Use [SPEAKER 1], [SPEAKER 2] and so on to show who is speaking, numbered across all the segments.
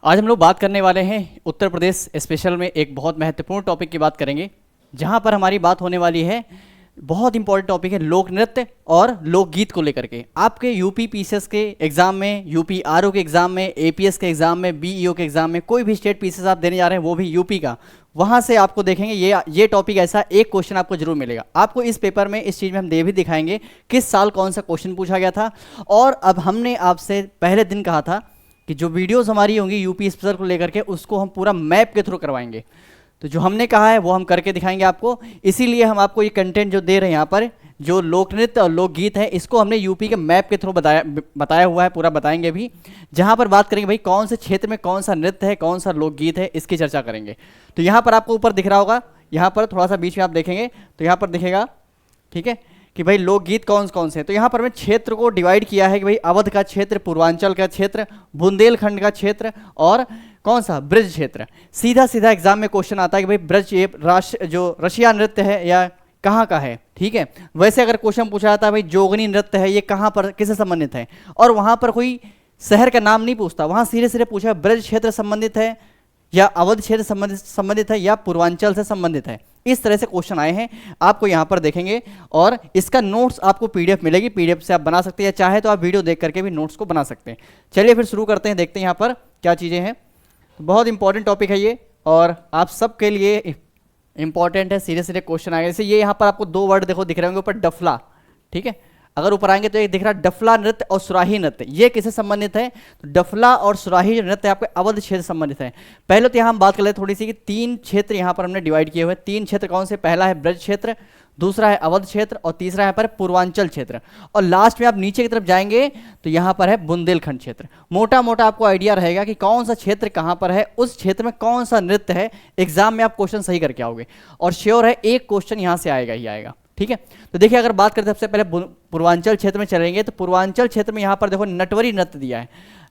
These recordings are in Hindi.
[SPEAKER 1] आज हम लोग बात करने वाले हैं उत्तर प्रदेश स्पेशल में एक बहुत महत्वपूर्ण टॉपिक की बात करेंगे, जहां पर हमारी बात होने वाली है। बहुत इंपॉर्टेंट टॉपिक है लोक नृत्य और लोकगीत को लेकर के। आपके यूपी पीसीएस के एग्जाम में, यूपी आरओ के एग्जाम में, एपीएस के एग्जाम में, बीईओ के एग्जाम में, कोई भी स्टेट पीसीएस आप देने जा रहे हैं वो भी यूपी का, वहां से आपको देखेंगे ये टॉपिक ऐसा एक क्वेश्चन आपको जरूर मिलेगा। आपको इस पेपर में इस चीज़ में हम दे भी दिखाएंगे किस साल कौन सा क्वेश्चन पूछा गया था। और अब हमने आपसे पहले दिन कहा था कि जो वीडियोस हमारी होंगी यूपी स्पेशल को लेकर के उसको हम पूरा मैप के थ्रू करवाएंगे। तो जो हमने कहा है वो हम करके दिखाएंगे आपको। इसीलिए हम आपको ये कंटेंट जो दे रहे हैं यहाँ पर, जो लोक नृत्य और लोकगीत है, इसको हमने यूपी के मैप के थ्रू बताया हुआ है, पूरा बताएंगे भी। जहाँ पर बात करेंगे भाई कौन से क्षेत्र में कौन सा नृत्य है, कौन सा लोकगीत है, इसकी चर्चा करेंगे। तो यहाँ पर आपको ऊपर दिख रहा होगा, यहाँ पर थोड़ा सा बीच में आप देखेंगे तो यहाँ पर दिखेगा, ठीक है, कि भाई लोकगीत कौन कौन से हैं। तो यहाँ पर मैं क्षेत्र को डिवाइड किया है कि भाई अवध का क्षेत्र, पूर्वांचल का क्षेत्र, बुंदेलखंड का क्षेत्र और कौन सा ब्रज क्षेत्र। सीधा सीधा एग्जाम में क्वेश्चन आता है कि भाई ब्रज ये जो रशिया नृत्य है या कहाँ का है, ठीक है। वैसे अगर क्वेश्चन पूछा जाता है भाई जोगनी नृत्य है ये कहाँ पर किससे संबंधित है, और वहाँ पर कोई शहर का नाम नहीं पूछता, वहाँ सीधे सीधे पूछा ब्रज क्षेत्र संबंधित है या अवध क्षेत्र संबंधित है या पूर्वांचल से संबंधित है। इस तरह से क्वेश्चन आए हैं, आपको यहाँ पर देखेंगे। और इसका नोट्स आपको पीडीएफ मिलेगी, पीडीएफ से आप बना सकते हैं, चाहे तो आप वीडियो देख करके भी नोट्स को बना सकते हैं। चलिए फिर शुरू करते हैं, देखते हैं यहाँ पर क्या चीज़ें हैं। बहुत इंपॉर्टेंट टॉपिक है ये और आप सबके लिए इंपॉर्टेंट है। सीधे सीधे क्वेश्चन आएगा। जैसे ये यहाँ पर आपको दो वर्ड देखो दिख रहे होंगे ऊपर, डफला, ठीक है। अगर ऊपर आएंगे तो ये दिख रहा है डफला नृत्य और सुराही नृत्य, ये किससे संबंधित है? तो डफला और सुराही जो नृत्य आपके अवध क्षेत्र संबंधित है। पहले तो यहाँ हम बात कर लेते थोड़ी सी कि तीन क्षेत्र यहाँ पर हमने डिवाइड किए हुए हैं। तीन क्षेत्र कौन से? पहला है ब्रज क्षेत्र, दूसरा है अवध क्षेत्र और तीसरा यहाँ पर पूर्वांचल क्षेत्र। और लास्ट में आप नीचे की तरफ जाएंगे तो यहाँ पर है बुंदेलखंड क्षेत्र। मोटा मोटा आपको आइडिया रहेगा कि कौन सा क्षेत्र कहाँ पर है, उस क्षेत्र में कौन सा नृत्य है। एग्जाम में आप क्वेश्चन सही करके आओगे और श्योर है एक क्वेश्चन यहाँ से आएगा ही आएगा, ठीक है। तो देखिए अगर बात करते हैं सबसे पहले पूर्वांचल क्षेत्र में चलेंगे तो पूर्वांचल क्षेत्र में यहाँ पर देखो नटवरी नृत्य दिया है।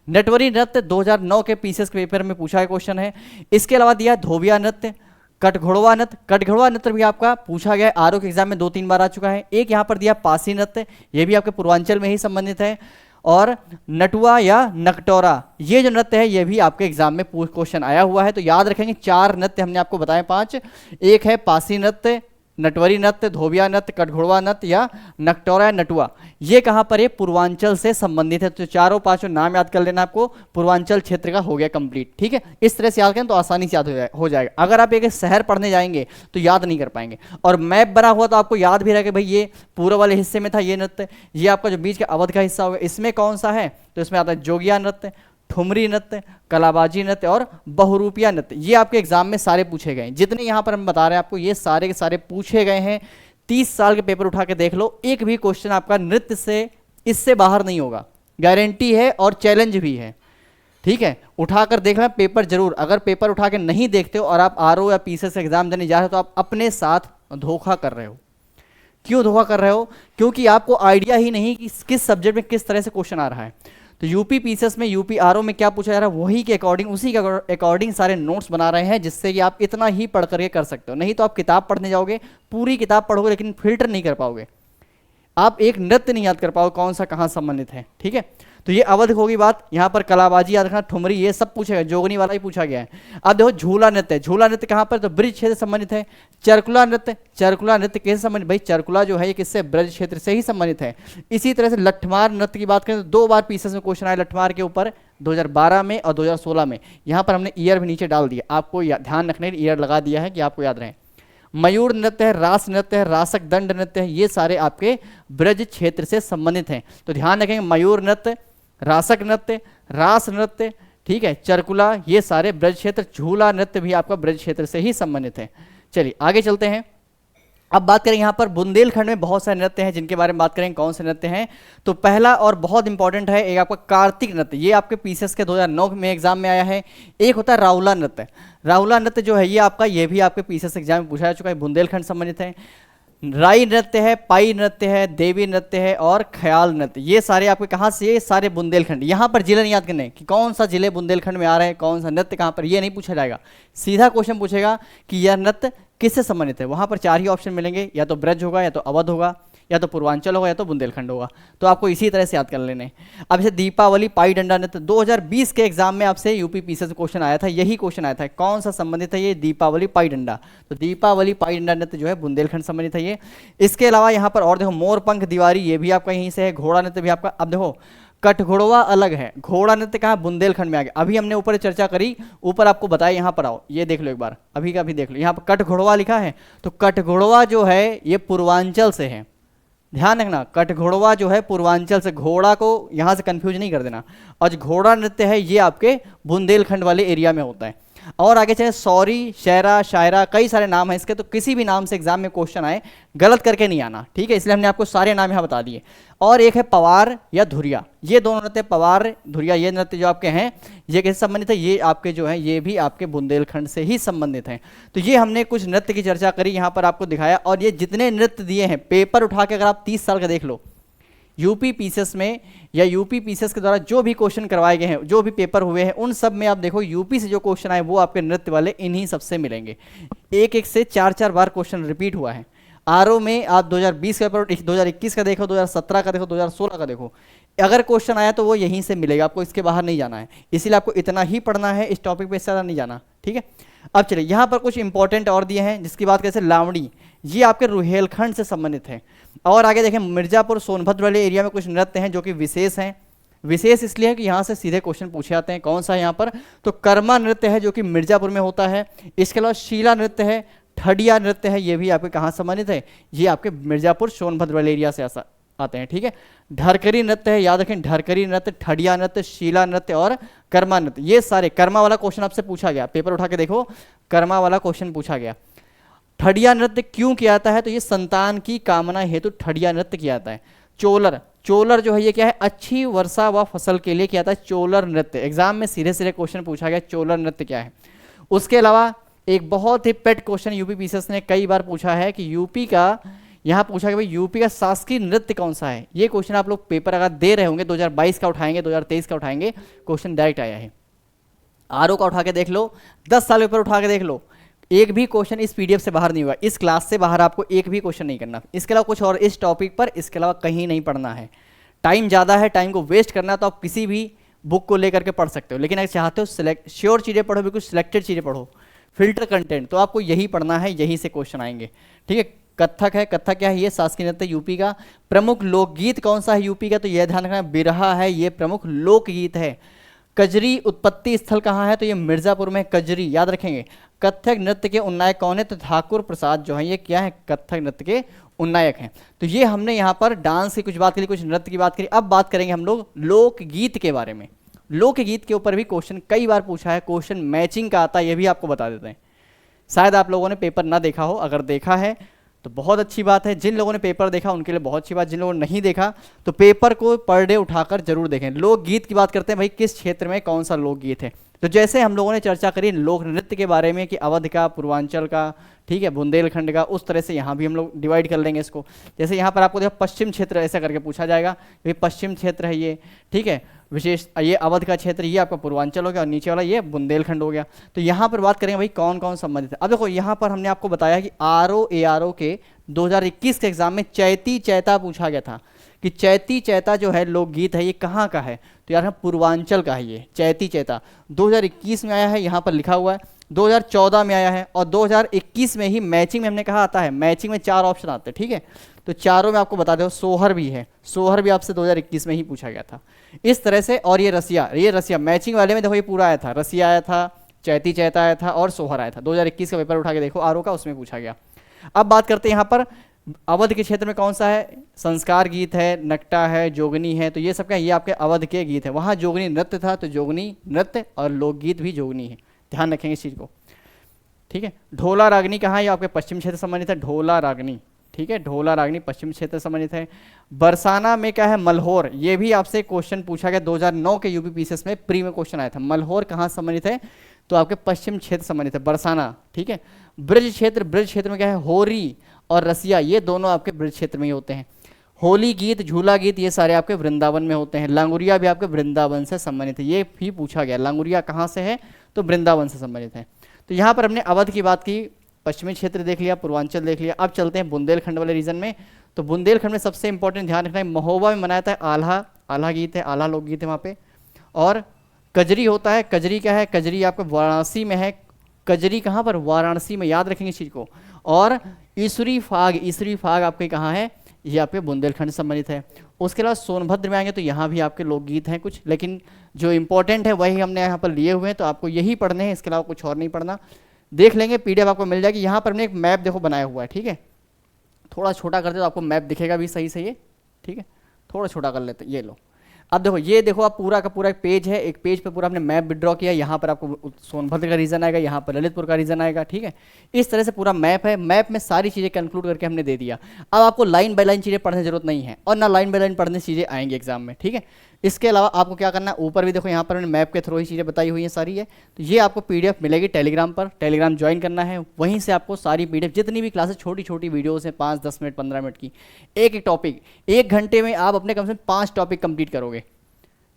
[SPEAKER 1] नटवरी नृत्य 2009 के पीसीएस के पेपर में पूछा गया क्वेश्चन है। इसके अलावा दिया है धोबिया नृत्य, कटघोड़वा नृत्य। कटघोड़वा नृत्य भी आपका पूछा गया है, आरओ के एग्जाम में 2-3 बार आ चुका है। एक यहाँ पर दिया पासी नृत्य, ये भी आपके पूर्वांचल में ही संबंधित है। और नटुआ या नकटोरा, ये जो नृत्य है ये भी आपके एग्जाम में क्वेश्चन आया हुआ है। तो याद रखेंगे 4 नृत्य हमने आपको बताए, 5। एक है पासी नृत्य, नटवरी नृत्य, धोबिया नृत्य, कटघोड़वा नृत्य या नकटोरा या नटुआ। ये कहाँ पर है? पूर्वांचल से संबंधित है। तो चारों पांचों नाम याद कर लेना, आपको पूर्वांचल क्षेत्र का हो गया कंप्लीट, ठीक है। इस तरह से याद करें तो आसानी से याद हो जाएगा। अगर आप एक शहर पढ़ने जाएंगे तो याद नहीं कर पाएंगे। और मैप बना हुआ तो आपको याद भी रहेगा भाई ये पूर्व वाले हिस्से में था ये नृत्य, ये आपका जो बीच का अवध का हिस्सा होगा इसमें कौन सा है, तो इसमें आता है जोगिया नृत्य, ठुमरी नृत्य, कलाबाजी नृत्य और बहुरूपिया नृत्य। ये आपके एग्जाम में सारे पूछे गए हैं। जितने यहाँ पर हम बता रहे हैं आपको ये सारे के सारे पूछे गए हैं। 30 साल के पेपर उठा के देख लो, एक भी क्वेश्चन आपका नृत्य से इससे बाहर नहीं होगा, गारंटी है और चैलेंज भी है, ठीक है। उठाकर देखना पेपर जरूर। अगर पेपर उठा के नहीं देखते हो और आप आरओ या पीसीएस एग्जाम देने जा रहे हो तो आप अपने साथ धोखा कर रहे हो। क्यों धोखा कर रहे हो? क्योंकि आपको आइडिया ही नहीं कि किस सब्जेक्ट में किस तरह से क्वेश्चन आ रहा है। तो यूपी पीसीएस में, यूपी आरओ में क्या पूछा जा रहा है वही के अकॉर्डिंग, उसी के अकॉर्डिंग सारे नोट्स बना रहे हैं, जिससे कि आप इतना ही पढ़ करके कर सकते हो। नहीं तो आप किताब पढ़ने जाओगे, पूरी किताब पढ़ोगे लेकिन फिल्टर नहीं कर पाओगे, आप एक नृत्य नहीं याद कर पाओगे कौन सा कहाँ संबंधित है, ठीक है। तो ये अवध होगी बात। यहाँ पर कलाबाजी याद रखना, ठुमरी, ये सब पूछेगा, जोगनी वाला ही पूछा गया है। अब देखो झूला नृत्य, झूला नृत्य कहाँ पर? तो ब्रज क्षेत्र से संबंधित है। चरकुला नृत्य, चरकुला नृत्य किससे संबंधित? भाई चरकुला जो है ये किससे? ब्रज क्षेत्र से ही संबंधित है। इसी तरह से लठमार नृत्य की बात करें तो 2 बार पीसीएस में क्वेश्चन आया लठमार के ऊपर, 2012 में और 2016 में। यहाँ पर हमने ईयर भी नीचे डाल दिया, आपको ध्यान रखने ईयर लगा दिया है कि आपको याद रहे। मयूर नृत्य है, रास नृत्य है, रासक दंड नृत्य है, ये सारे आपके ब्रज क्षेत्र से संबंधित हैं। तो ध्यान रखेंगे मयूर नृत्य, रासक नृत्य, रास नृत्य, ठीक है, चरकुला, ये सारे ब्रज क्षेत्र। झूला नृत्य भी आपका ब्रज क्षेत्र से ही संबंधित है। चलिए आगे चलते हैं। अब बात करें यहाँ पर बुंदेलखंड में बहुत सारे नृत्य हैं जिनके बारे में बात करें कौन से नृत्य हैं। तो पहला और बहुत इंपॉर्टेंट है एक आपका कार्तिक नृत्य, ये आपके पीसीएस के 2009 में एग्जाम में आया है। एक होता है राउला नृत्य। राउला नृत्य जो है ये आपका, ये भी आपके पीसीएस एग्जाम में पूछा जा चुका है, बुंदेलखंड संबंधित है। राई नृत्य है, पाई नृत्य है, देवी नृत्य है और ख्याल नृत्य, ये सारे आपके कहाँ से? ये सारे बुंदेलखंड। यहाँ पर जिले नहीं याद करने कि कौन सा जिले बुंदेलखंड में आ रहे हैं, कौन सा नृत्य कहाँ पर, ये नहीं पूछा जाएगा। सीधा क्वेश्चन पूछेगा कि यह नृत्य किससे संबंधित है। वहाँ पर 4 ही ऑप्शन मिलेंगे, या तो ब्रज होगा, या तो अवध होगा, या तो पूर्वांचल होगा या तो बुंदेलखंड होगा। तो आपको इसी तरह से याद कर लेने। अब जैसे दीपावली पाई डंडा नृत्य 2020 के एग्जाम में आपसे यूपी पीसीएस से क्वेश्चन आया था, यही क्वेश्चन आया था, कौन सा संबंधित है ये दीपावली पाई डंडा। तो दीपावली पाई डंडा नृत्य जो है बुंदेलखंड संबंधित है ये। इसके अलावा यहाँ पर और देखो मोर पंख दिवारी, ये भी आपका यहीं से है। घोड़ा नृत्य भी आपका, अब देखो कठघोड़वा अलग है, घोड़ा नृत्य कहाँ बुंदेलखंड में आ गया। अभी हमने ऊपर चर्चा करी, ऊपर आपको बताया, यहाँ पर आओ ये देख लो एक बार, अभी का भी देख लो, यहाँ पर कठघोड़वा लिखा है। तो कठघोड़वा जो है ये पूर्वांचल से है, ध्यान रखना। कठघोड़वा जो है पूर्वांचल से, घोड़ा को यहाँ से कंफ्यूज नहीं कर देना। और घोड़ा नृत्य है ये आपके बुंदेलखंड वाले एरिया में होता है। और आगे चले सौरी, शायरा, शायरा, कई सारे नाम हैं इसके। तो किसी भी नाम से एग्जाम में क्वेश्चन आए गलत करके नहीं आना, ठीक है, इसलिए हमने आपको सारे नाम यहाँ बता दिए। और एक है पवार या धुरिया, ये दोनों नृत्य, पवार धुरिया, ये नृत्य जो आपके हैं ये कैसे संबंधित है, ये आपके जो है ये भी आपके बुंदेलखंड से ही संबंधित हैं। तो ये हमने कुछ नृत्य की चर्चा करी, यहाँ पर आपको दिखाया। और ये जितने नृत्य दिए हैं पेपर उठा के अगर आप 30 साल का देख लो, यूपी पीसीएस में या यूपी पीसीएस के द्वारा जो भी क्वेश्चन करवाए गए हैं, जो भी पेपर हुए हैं, उन सब में आप देखो यूपी से जो क्वेश्चन आए वो आपके नृत्य वाले इन्हीं सबसे मिलेंगे। एक एक से 4-4 बार क्वेश्चन रिपीट हुआ है। आरओ में आप 2020 का पेपर, 2021 का देखो, 2017 का देखो, 2016 का देखो, अगर क्वेश्चन आया तो वो यहीं से मिलेगा, आपको इसके बाहर नहीं जाना है। इसीलिए आपको इतना ही पढ़ना है, इस टॉपिक पे इससे ज़्यादा नहीं जाना, ठीक है। अब चलिए यहाँ पर कुछ इंपॉर्टेंट और दिए हैं जिसकी बात कैसे, लावणी, ये आपके रुहेलखंड से संबंधित है। और आगे देखें मिर्जापुर सोनभद्र वाले एरिया में कुछ नृत्य हैं जो कि विशेष हैं। विशेष इसलिए है कि यहाँ से सीधे क्वेश्चन पूछे जाते हैं। कौन सा है यहाँ पर, तो कर्मा नृत्य है जो कि मिर्जापुर में होता है। इसके अलावा शीला नृत्य है, ठडिया नृत्य है, ये भी आपके कहाँ संबंधित है, ये आपके मिर्जापुर सोनभद्र वाले एरिया से आते हैं, ठीक है। ढरकरी नृत्य है, याद रखें, ढरकरी नृत्य, ठडिया नृत्य, शीला नृत्य और कर्मा नृत्य, ये सारे। कर्मा वाला क्वेश्चन आपसे पूछा गया, पेपर उठा के देखो, कर्मा वाला क्वेश्चन पूछा गया। ठडिया नृत्य क्यों किया जाता है, तो ये संतान की कामना हेतु ठडिया नृत्य किया जाता है। चोलर, चोलर जो है ये क्या है, अच्छी वर्षा व फसल के लिए किया जाता है चोलर नृत्य। एग्जाम में सीधे सीधे क्वेश्चन पूछा गया चोलर नृत्य क्या है। उसके अलावा एक बहुत ही पेट क्वेश्चन यूपी पीसीएस ने कई बार पूछा है कि यूपी का, यहाँ पूछा कि भाई यूपी का शासकीय नृत्य कौन सा है। ये क्वेश्चन आप लोग पेपर अगर दे रहे होंगे 2022 का उठाएंगे, 2023 का उठाएंगे, क्वेश्चन डायरेक्ट आया है। आरओ का उठा के देख लो, 10 साल पेपर उठा के देख लो, एक भी क्वेश्चन इस पीडीएफ से बाहर नहीं हुआ, इस क्लास से बाहर आपको एक भी क्वेश्चन नहीं करना। इसके अलावा कुछ और इस टॉपिक पर इसके अलावा कहीं नहीं पढ़ना है। टाइम ज़्यादा है, टाइम को वेस्ट करना तो आप किसी भी बुक को लेकर के पढ़ सकते हो, लेकिन अगर चाहते हो श्योर चीज़ें पढ़ो, बिल्कुल सिलेक्टेड चीज़ें पढ़ो, फिल्टर कंटेंट, तो आपको यही पढ़ना है, यहीं से क्वेश्चन आएंगे, ठीक है। कथक है, कथक क्या है, ये शासकीय नृत्य यूपी का। प्रमुख लोकगीत कौन सा है यूपी का, तो यह ध्यान रखना, बिरहा है, ये प्रमुख लोकगीत है। कजरी उत्पत्ति स्थल कहाँ है, तो ये मिर्जापुर में कजरी, याद रखेंगे। कथक नृत्य के उन्नायक कौन है, तो ठाकुर प्रसाद जो है ये क्या है, कथक नृत्य के उन्नायक हैं। तो ये हमने यहाँ पर डांस की कुछ बात करी, कुछ नृत्य की बात करी। अब बात करेंगे हम लोग लोकगीत के बारे में। लोकगीत के ऊपर भी क्वेश्चन कई बार पूछा है, क्वेश्चन मैचिंग का आता है, ये भी आपको बता देते हैं। शायद आप लोगों ने पेपर ना देखा हो, अगर देखा है तो बहुत अच्छी बात है। जिन लोगों ने पेपर देखा उनके लिए बहुत अच्छी बात, जिन लोगों ने नहीं देखा तो पेपर को पर डे उठाकर जरूर देखें। लोकगीत की बात करते हैं, भाई किस क्षेत्र में कौन सा लोकगीत है। तो जैसे हम लोगों ने चर्चा करी लोक नृत्य के बारे में कि अवध का, पूर्वांचल का, ठीक है, बुंदेलखंड का, उस तरह से यहाँ भी हम लोग डिवाइड कर लेंगे इसको। जैसे यहाँ पर आपको देखो पश्चिम क्षेत्र ऐसा करके पूछा जाएगा, ये पश्चिम क्षेत्र है ये, ठीक है, विशेष ये अवध का क्षेत्र, ये आपका पूर्वांचल हो गया, और नीचे वाला ये बुंदेलखंड हो गया। तो यहाँ पर बात करेंगे भाई कौन कौन संबंधित है। अब देखो यहाँ पर हमने आपको बताया कि आरओ एआरओ के 2021 के एग्जाम में चैती चैता पूछा गया था कि चैती चैता जो है लोकगीत है ये कहाँ का है, तो यार पूर्वांचल का है ये चैती चैता। 2021 में आया है, यहाँ पर लिखा हुआ है, 2014 में आया है, और 2021 में ही मैचिंग में हमने कहा आता है। मैचिंग में 4 ऑप्शन आते हैं, ठीक है, तो चारों में आपको बता दो, सोहर भी है, सोहर भी आपसे 2021 में ही पूछा गया था इस तरह से। और ये रसिया मैचिंग वाले में देखो ये पूरा आया था, रसिया आया था, चैती चैता आया था और सोहर आया था। 2021 का पेपर उठा के देखो आरओ का, उसमें पूछा गया। अब बात करते हैं यहाँ पर अवध के क्षेत्र में कौन सा है, संस्कार गीत है, नकटा है, जोगनी है, तो ये सब क्या, ये आपके अवध के गीत है। वहाँ जोगनी नृत्य था तो जोगनी नृत्य, और लोकगीत भी जोगनी है, ध्यान रखेंगे इस चीज़ को, ठीक है। ढोला रागनी कहाँ है, ये आपके पश्चिम क्षेत्र संबंधित है, ढोला रागनी, ठीक है, ढोला रागनी पश्चिम क्षेत्र संबंधित है। बरसाना में क्या है, मल्होर, ये भी आपसे क्वेश्चन पूछा गया 2009 के यूपी पीसीएस में, प्री में क्वेश्चन आया था। मल्होर कहाँ संबंधित है, तो आपके पश्चिम क्षेत्र संबंधित है, बरसाना, ठीक है। ब्रज क्षेत्र में क्या है, होरी और रसिया, ये दोनों आपके ब्रज क्षेत्र में ही होते हैं। होली गीत, झूला गीत, ये सारे आपके वृंदावन में होते हैं। लांगुरिया भी आपके वृंदावन से संबंधित है, ये भी पूछा गया, लांगुरिया कहाँ से है, तो वृंदावन से संबंधित है। तो यहाँ पर हमने अवध की बात की, पश्चिमी क्षेत्र देख लिया, पूर्वांचल देख लिया। अब चलते हैं बुंदेलखंड वाले रीजन में। तो बुंदेलखंड में सबसे इंपॉर्टेंट ध्यान रखना है, महोबा में मनाया जाता है आल्हा, आल्हा गीत है, आल्हा लोकगीत है वहाँ पे। और कजरी होता है, कजरी क्या है, कजरी आपका वाराणसी में है, कजरी कहाँ पर, वाराणसी में, याद रखेंगे इस चीज़ को। और ईसरी फाग, ईसरी फाग आपके कहाँ है, ये आपके बुंदेलखंड से संबंधित है। उसके अलावा सोनभद्र में आएंगे तो यहाँ भी आपके लोकगीत हैं कुछ, लेकिन जो इंपॉर्टेंट है वही हमने यहाँ पर लिए हुए हैं, तो आपको यही पढ़ने हैं, इसके अलावा कुछ और नहीं पढ़ना। देख लेंगे, पीडीएफ आपको मिल जाएगी। यहाँ पर हमने एक मैप देखो बनाया हुआ है, ठीक है, थोड़ा छोटा करते तो आपको मैप दिखेगा भी सही से ये, ठीक है, थोड़ा छोटा कर लेते, ये लो। अब देखो, ये देखो आप पूरा का पूरा एक पेज है, एक पेज पे पूरा हमने मैप विड्रॉ किया। यहाँ पर आपको सोनभद्र का रीजन आएगा, यहाँ पर ललितपुर का रीजन आएगा, ठीक है। इस तरह से पूरा मैप है, मैप में सारी चीज़ें कंक्लूड करके हमने दे दिया। अब आपको लाइन बाय लाइन चीज़ें पढ़ने की जरूरत नहीं है, और ना लाइन बाय लाइन पढ़ने चीज़ें आएंगी एग्जाम में, ठीक है। इसके अलावा आपको क्या करना है, ऊपर भी देखो यहाँ पर मैंने मैप के थ्रू ही चीज़ें बताई हुई हैं सारी है। तो ये आपको पीडीएफ मिलेगी टेलीग्राम पर, टेलीग्राम ज्वाइन करना है, वहीं से आपको सारी पीडीएफ, जितनी भी क्लासेस छोटी छोटी वीडियोस हैं 5-10 मिनट 15 मिनट की, एक एक टॉपिक 1 घंटे में आप अपने कम से कम 5 टॉपिक कंप्लीट करोगे,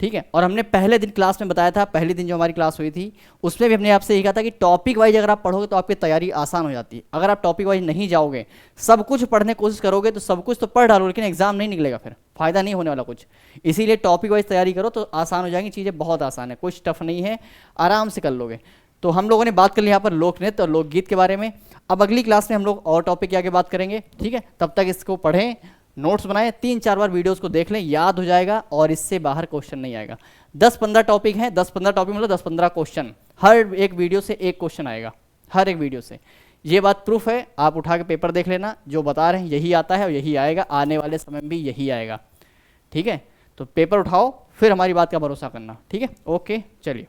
[SPEAKER 1] ठीक है। और हमने पहले दिन क्लास में बताया था, पहले दिन जो हमारी क्लास हुई थी उसमें भी हमने आपसे यही कहा था कि टॉपिक वाइज अगर आप पढ़ोगे तो आपकी तैयारी आसान हो जाती है। अगर आप टॉपिक वाइज नहीं जाओगे, सब कुछ पढ़ने की कोशिश करोगे तो सब कुछ तो पढ़ डालो, लेकिन एग्जाम नहीं निकलेगा, फिर फायदा नहीं होने वाला कुछ। इसीलिए टॉपिक वाइज तैयारी करो तो आसान हो जाएंगी चीज़ें, बहुत आसान है, कुछ टफ नहीं है, आराम से कर लोगे। तो हम लोगों ने बात कर ली यहाँ पर लोक नृत्य और लोकगीत के बारे में। अब अगली क्लास में हम लोग और टॉपिक के आगे बात करेंगे, ठीक है। तब तक इसको पढ़ें, नोट्स बनाएं, 3-4 बार वीडियोस को देख लें, याद हो जाएगा और इससे बाहर क्वेश्चन नहीं आएगा। 10-15 टॉपिक हैं, 10-15 टॉपिक मतलब 10-15 क्वेश्चन, हर एक वीडियो से एक क्वेश्चन आएगा, हर एक वीडियो से। ये बात प्रूफ है, आप उठा के पेपर देख लेना, जो बता रहे हैं यही आता है और यही आएगा, आने वाले समय में भी यही आएगा, ठीक है। तो पेपर उठाओ, फिर हमारी बात का भरोसा करना, ठीक है। ओके, चलिए।